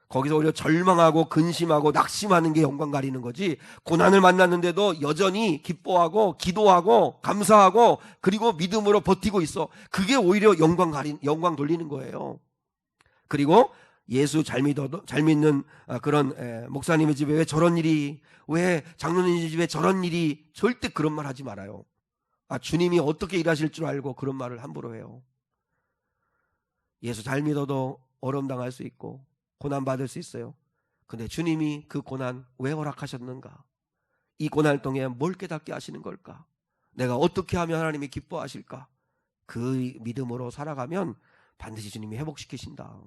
거기서 오히려 절망하고 근심하고 낙심하는 게 영광 가리는 거지, 고난을 만났는데도 여전히 기뻐하고 기도하고 감사하고 그리고 믿음으로 버티고 있어, 그게 오히려 영광 돌리는 거예요. 그리고 예수 잘 믿는 그런 목사님의 집에 왜 저런 일이, 왜 장로님 집에 저런 일이, 절대 그런 말 하지 말아요. 주님이 어떻게 일하실 줄 알고 그런 말을 함부로 해요. 예수 잘 믿어도 어려움 당할 수 있고 고난 받을 수 있어요. 근데 주님이 그 고난 왜 허락하셨는가? 이 고난을 통해 뭘 깨닫게 하시는 걸까? 내가 어떻게 하면 하나님이 기뻐하실까? 그 믿음으로 살아가면 반드시 주님이 회복시키신다.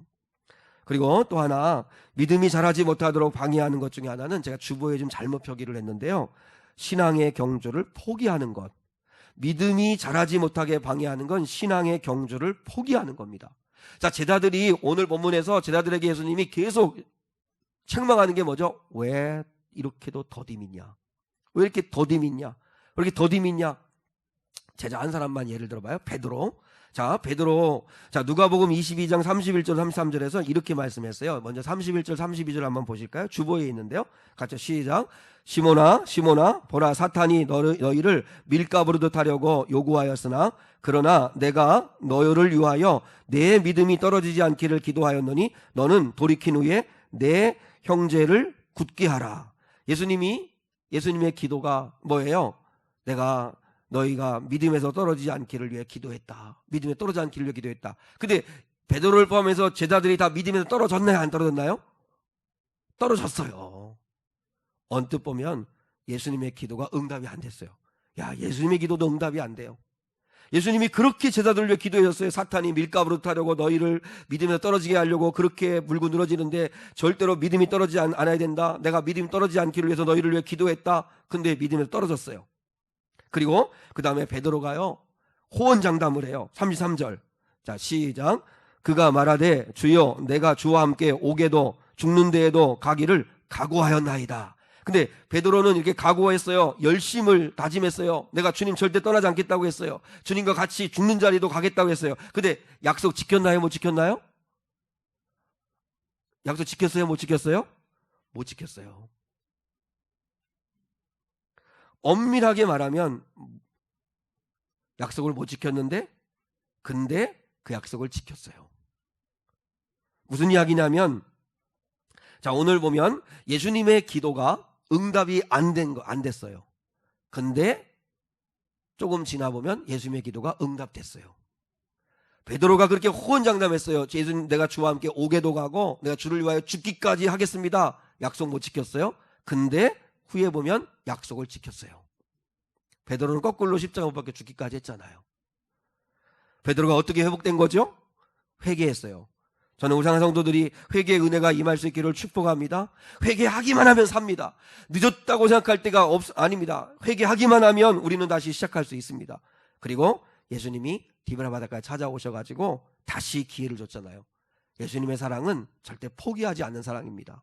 그리고 또 하나, 믿음이 자라지 못하도록 방해하는 것 중에 하나는, 제가 주보에 좀 잘못 표기를 했는데요, 신앙의 경주를 포기하는 것. 믿음이 자라지 못하게 방해하는 건 신앙의 경주를 포기하는 겁니다. 자, 제자들이 오늘 본문에서 제자들에게 예수님이 계속 책망하는 게 뭐죠? 왜 이렇게도 더디 믿냐? 왜 이렇게 더디 믿냐? 왜 이렇게 더디 믿냐? 제자 한 사람만 예를 들어봐요. 베드로. 자, 베드로, 자, 누가복음 22장 31절 33절에서 이렇게 말씀했어요. 먼저 31절 32절 한번 보실까요? 주보에 있는데요. 같이 시작. 시몬아, 시몬아, 보라, 사탄이 너희를 밀가부르듯 하려고 요구하였으나 그러나 내가 너희를 위하여 내 믿음이 떨어지지 않기를 기도하였노니 너는 돌이킨 후에 내 형제를 굳게 하라. 예수님의 기도가 뭐예요? 내가 너희가 믿음에서 떨어지지 않기를 위해 기도했다. 믿음에 떨어지지 않기를 위해 기도했다. 근데 베드로를 포함해서 제자들이 다 믿음에서 떨어졌나요? 안 떨어졌나요? 떨어졌어요. 언뜻 보면 예수님의 기도가 응답이 안 됐어요. 야, 예수님의 기도도 응답이 안 돼요. 예수님이 그렇게 제자들을 위해 기도하셨어요. 사탄이 밀가부르듯 하려고 너희를 믿음에서 떨어지게 하려고 그렇게 물고 늘어지는데 절대로 믿음이 떨어지지 않아야 된다. 내가 믿음이 떨어지지 않기를 위해서 너희를 위해 기도했다. 근데 믿음에서 떨어졌어요. 그리고 그 다음에 베드로가요, 호언장담을 해요. 33절. 자, 시작. 그가 말하되 주여 내가 주와 함께 오게도 죽는 데에도 가기를 각오하였나이다. 근데 베드로는 이렇게 각오했어요. 열심을 다짐했어요. 내가 주님 절대 떠나지 않겠다고 했어요. 주님과 같이 죽는 자리도 가겠다고 했어요. 근데 약속 지켰나요? 못 지켰나요? 약속 지켰어요? 못 지켰어요? 못 지켰어요. 엄밀하게 말하면 약속을 못 지켰는데 근데 그 약속을 지켰어요. 무슨 이야기냐면, 자, 오늘 보면 예수님의 기도가 응답이 안 됐어요. 근데 조금 지나 보면 예수님의 기도가 응답됐어요. 베드로가 그렇게 호언장담했어요. 예수님, 내가 주와 함께 오게도 가고 내가 주를 위하여 죽기까지 하겠습니다. 약속 못 지켰어요. 근데 후에 보면 약속을 지켰어요. 베드로는 거꾸로 십자가 못 박혀 죽기까지 했잖아요. 베드로가 어떻게 회복된 거죠? 회개했어요. 저는 우리 사랑하는 성도들이 회개의 은혜가 임할 수 있기를 축복합니다. 회개하기만 하면 삽니다. 늦었다고 생각할 때가 아닙니다. 회개하기만 하면 우리는 다시 시작할 수 있습니다. 그리고 예수님이 디브라 바다까지 찾아오셔가지고 다시 기회를 줬잖아요. 예수님의 사랑은 절대 포기하지 않는 사랑입니다.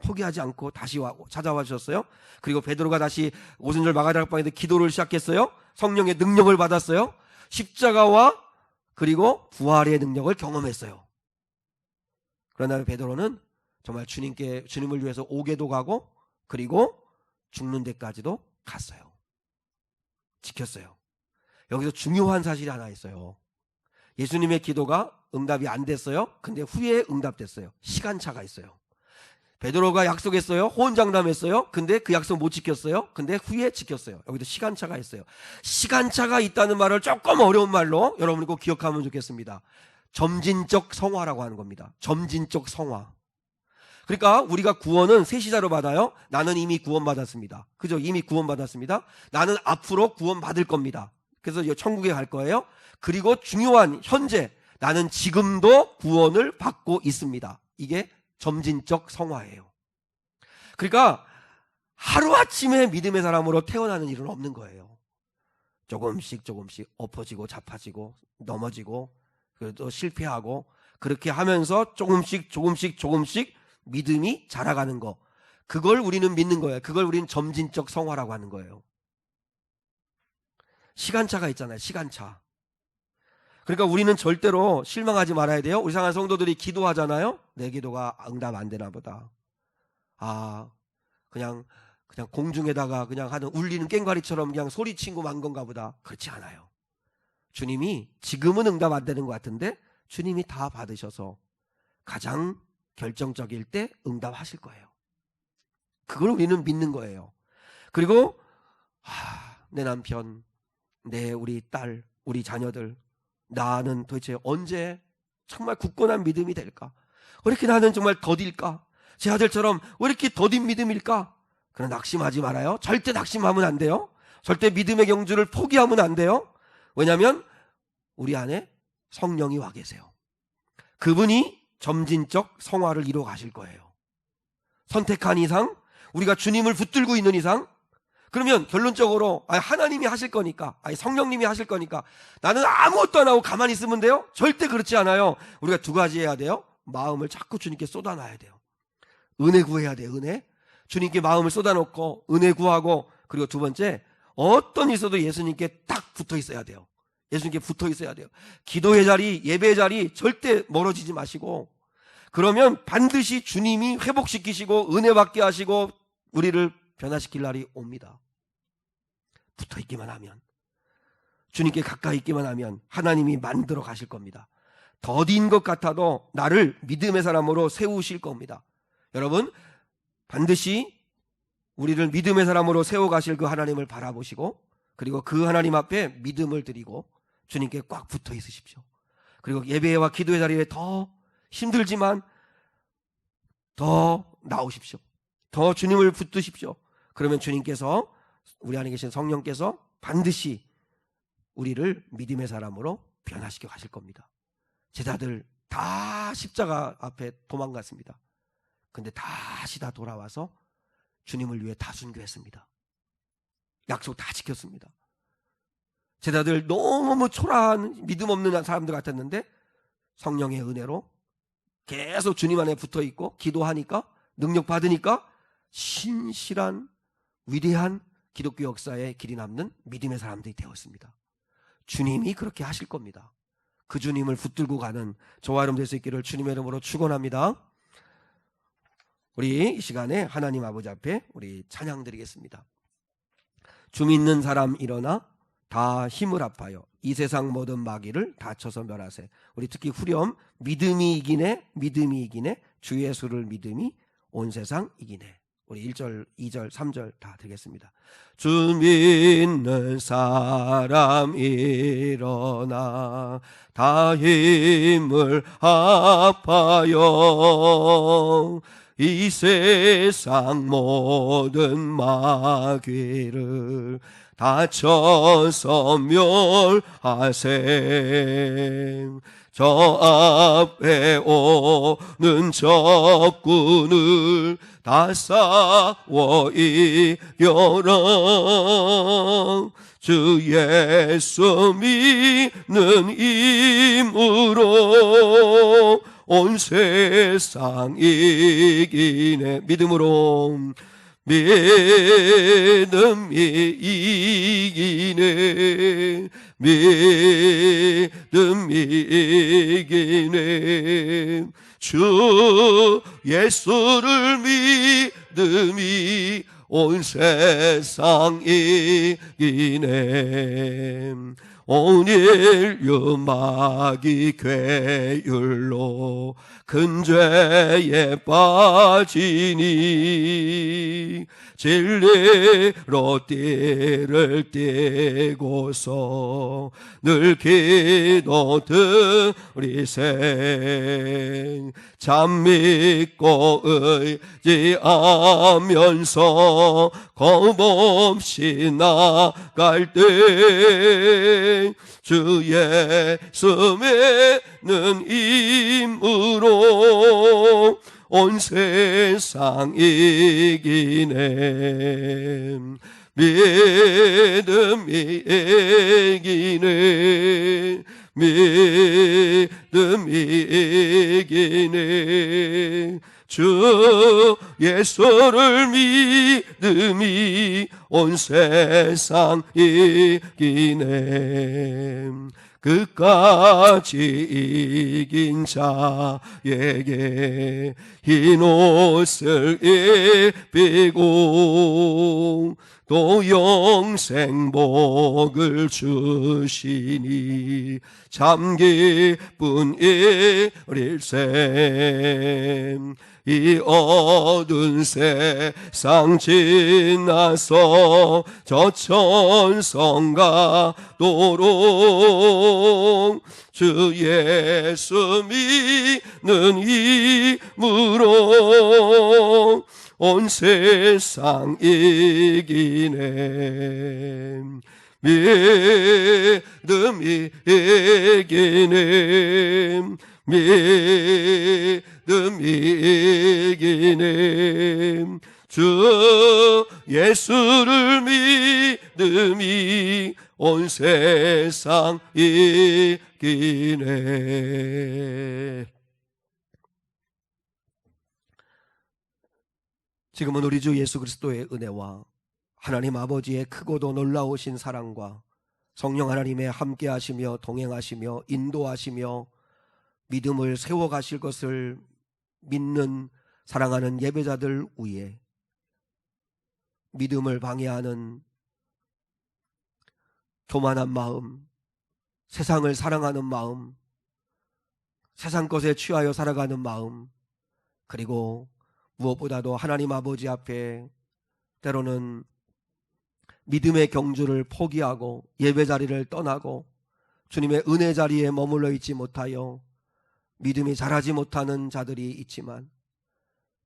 포기하지 않고 다시 찾아와 주셨어요. 그리고 베드로가 다시 오순절 마가다락방에서 기도를 시작했어요. 성령의 능력을 받았어요. 십자가와 그리고 부활의 능력을 경험했어요. 그러나 베드로는 정말 주님을 위해서 오게도 가고 그리고 죽는 데까지도 갔어요. 지켰어요. 여기서 중요한 사실이 하나 있어요. 예수님의 기도가 응답이 안 됐어요. 근데 후에 응답됐어요. 시간차가 있어요. 베드로가 약속했어요. 호언장담했어요. 근데 그 약속 못 지켰어요. 근데 후에 지켰어요. 여기도 시간차가 있어요. 시간차가 있다는 말을 조금 어려운 말로 여러분이 꼭 기억하면 좋겠습니다. 점진적 성화라고 하는 겁니다. 점진적 성화. 그러니까 우리가 구원은 세 시자로 받아요. 나는 이미 구원받았습니다. 그죠? 이미 구원받았습니다. 나는 앞으로 구원받을 겁니다. 그래서 천국에 갈 거예요. 그리고 중요한 현재 나는 지금도 구원을 받고 있습니다. 이게 점진적 성화예요. 그러니까 하루아침에 믿음의 사람으로 태어나는 일은 없는 거예요. 조금씩 엎어지고 자빠지고 넘어지고 그래도 실패하고 그렇게 하면서 조금씩 믿음이 자라가는 거, 그걸 우리는 믿는 거예요. 그걸 우리는 점진적 성화라고 하는 거예요. 시간차가 있잖아요. 시간차. 그러니까 우리는 절대로 실망하지 말아야 돼요. 우리 사랑하는 성도들이 기도하잖아요. 내 기도가 응답 안 되나 보다. 그냥 공중에다가 그냥 하는 울리는 꽹과리처럼 그냥 소리치고 만 건가 보다. 그렇지 않아요. 주님이 지금은 응답 안 되는 것 같은데 주님이 다 받으셔서 가장 결정적일 때 응답하실 거예요. 그걸 우리는 믿는 거예요. 그리고 내 남편, 우리 딸, 우리 자녀들, 나는 도대체 언제 정말 굳건한 믿음이 될까? 왜 이렇게 나는 정말 더딜까? 제 아들처럼 왜 이렇게 더딘 믿음일까? 그런 낙심하지 말아요. 절대 낙심하면 안 돼요. 절대 믿음의 경주를 포기하면 안 돼요. 왜냐하면 우리 안에 성령이 와 계세요. 그분이 점진적 성화를 이루어 가실 거예요. 선택한 이상, 우리가 주님을 붙들고 있는 이상, 그러면 결론적으로 하나님이 하실 거니까, 성령님이 하실 거니까 나는 아무것도 안 하고 가만히 있으면 돼요? 절대 그렇지 않아요. 우리가 두 가지 해야 돼요. 마음을 자꾸 주님께 쏟아놔야 돼요. 은혜 구해야 돼요. 은혜. 주님께 마음을 쏟아놓고 은혜 구하고, 그리고 두 번째, 어떤 일 있어도 예수님께 딱 붙어 있어야 돼요. 예수님께 붙어 있어야 돼요. 기도의 자리, 예배의 자리 절대 멀어지지 마시고, 그러면 반드시 주님이 회복시키시고 은혜 받게 하시고 우리를 변화시킬 날이 옵니다. 붙어 있기만 하면, 주님께 가까이 있기만 하면 하나님이 만들어 가실 겁니다. 더딘 것 같아도 나를 믿음의 사람으로 세우실 겁니다. 여러분, 반드시 우리를 믿음의 사람으로 세워가실 그 하나님을 바라보시고, 그리고 그 하나님 앞에 믿음을 드리고 주님께 꽉 붙어 있으십시오. 그리고 예배와 기도의 자리에 더 힘들지만 더 나오십시오. 더 주님을 붙드십시오. 그러면 주님께서, 우리 안에 계신 성령께서 반드시 우리를 믿음의 사람으로 변화시켜 가실 겁니다. 제자들 다 십자가 앞에 도망갔습니다. 근데 다시 다 돌아와서 주님을 위해 다 순교했습니다. 약속 다 지켰습니다. 제자들 너무 초라한 믿음 없는 사람들 같았는데 성령의 은혜로 계속 주님 안에 붙어 있고 기도하니까, 능력 받으니까 신실한 위대한 기독교 역사의 길이 남는 믿음의 사람들이 되었습니다. 주님이 그렇게 하실 겁니다. 그 주님을 붙들고 가는 저와 여러분 될 수 있기를 주님의 이름으로 축원합니다. 우리 이 시간에 하나님 아버지 앞에 우리 찬양 드리겠습니다. 주 믿는 사람 일어나 다 힘을 합하여 이 세상 모든 마귀를 다 쳐서 멸하세. 우리 특히 후렴 믿음이 이기네, 믿음이 이기네, 주 예수를 믿음이 온 세상 이기네. 우리 1절, 2절, 3절 다 드리겠습니다. 주 믿는 사람 일어나 다 힘을 합하여 이 세상 모든 마귀를 다 쳐서 멸하세. 저 앞에 오는 적군을 다 싸워 이겨라. 주 예수 믿는 힘으로 온 세상 이기네. 믿음으로, 믿음이 이기네. 믿음이 이기네. 주 예수를 믿음이 온 세상 이기네. 온 인류 마귀 괴율로 큰 죄에 빠지니 진리로 띠를 띠고서 늘 기도 드리세. 참 믿고 의지하면서 겁없이 나갈 때 주 예수 믿는 힘으로 온 세상 이기네. 믿음이 이기네. 믿음이 이기네. 주 예수를 믿음이 온 세상 이기네. 끝까지 이긴 자에게 흰 옷을 입히고 또 영생 복을 주시니 참 기쁜 일일세. 이 어두운 세상 지나서 저 천성 가도록 주 예수 믿는 힘으로 온 세상 이기네. 믿음이 이기네. 믿음이 이기네. 주 예수를 믿음이 온 세상 이기네. 지금은 우리 주 예수 그리스도의 은혜와 하나님 아버지의 크고도 놀라우신 사랑과 성령 하나님의 함께 하시며 동행하시며 인도하시며 믿음을 세워가실 것을 믿는 사랑하는 예배자들 위에 믿음을 방해하는 교만한 마음, 세상을 사랑하는 마음, 세상 것에 취하여 살아가는 마음, 그리고 무엇보다도 하나님 아버지 앞에 때로는 믿음의 경주를 포기하고 예배 자리를 떠나고 주님의 은혜 자리에 머물러 있지 못하여 믿음이 자라지 못하는 자들이 있지만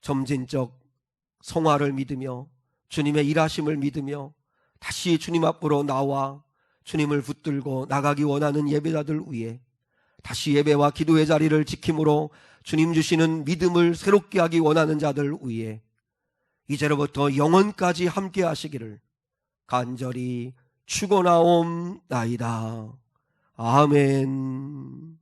점진적 성화를 믿으며 주님의 일하심을 믿으며 다시 주님 앞으로 나와 주님을 붙들고 나가기 원하는 예배자들 위해 다시 예배와 기도의 자리를 지킴으로 주님 주시는 믿음을 새롭게 하기 원하는 자들 위해 이제로부터 영원까지 함께 하시기를 간절히 축원하옵나이다. 아멘.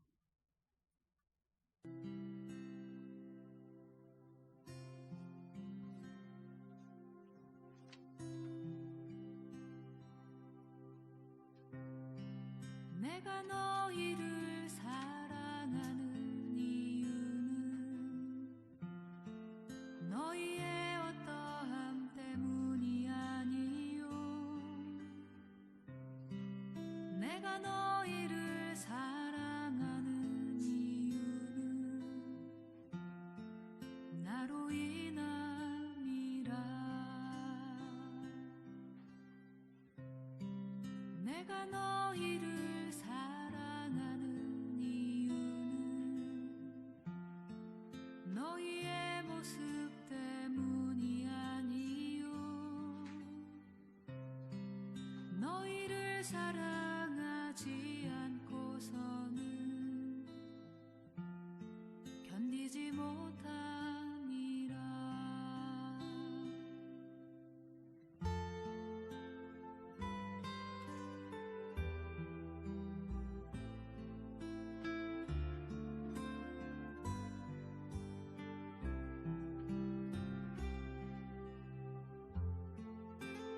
내가 너희를 사랑하는 이유는 너희의 어떠함 때문이 아니요 내가 너희를 사랑하는 이유는 나로 인함이라 내가 너희를 사랑하는 이유는 너희의 모습 때문이 아니요 너희를 사랑하지 않고서